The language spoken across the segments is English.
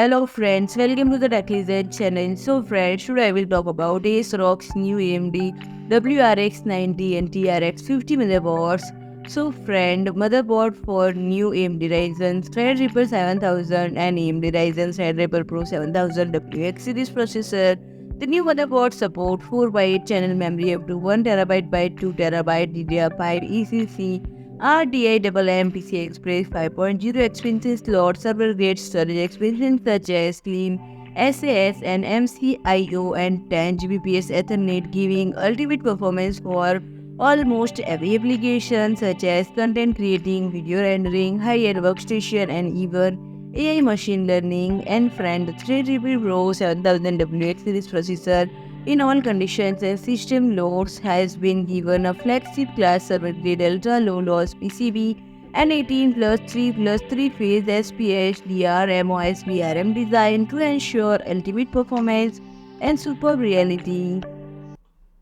Hello friends, welcome to the TechLizard channel. So friends, today I will talk about ASRock's new AMD WRX 90 and TRX 50 motherboards. So friend, motherboard for new AMD Ryzen Threadripper 7000 and AMD Ryzen Threadripper Pro 7000 WX series processor. The new motherboard support 4x8 channel memory up to 1TB by 2TB DDR5 ECC RDIMM PCI Express 5.0 expansion slot, server grade storage expansions such as Slim, SAS and MCIO and 10 Gbps Ethernet, giving ultimate performance for almost every application such as content creating, video rendering, high-end workstation and even AI machine learning. And friend, the Threadripper Pro 7000 WX series processor in all conditions and system loads has been given a flagship class server grade ultra low loss PCB and 18 plus 3 plus 3 phase SPHDR MOSBRM design to ensure ultimate performance and superb reality.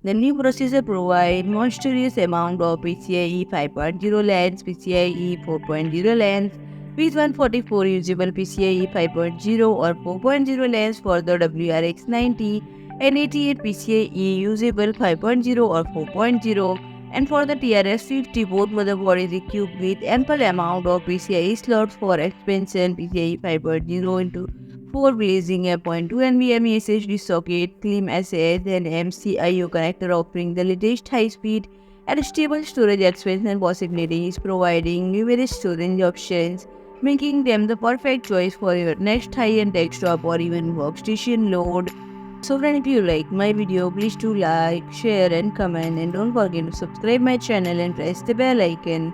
The new processor provides monstrous amount of PCIe 5.0 lanes, PCIe 4.0 lanes, with 144 usable PCIe 5.0 or 4.0 lanes for the WRX 90 and 88 PCIe usable 5.0 or 4.0, and for the TRX 50 both motherboard is equipped with ample amount of PCIe slots for expansion PCIe 5.0 into 4 blazing a 0.2 NVMe SSD socket, Slim SAS and MCIO connector offering the latest high-speed and stable storage expansion possibilities, providing numerous storage options, making them the perfect choice for your next high-end desktop or even workstation load. So friends, if you like my video, please do like, share and comment, and don't forget to subscribe my channel and press the bell icon.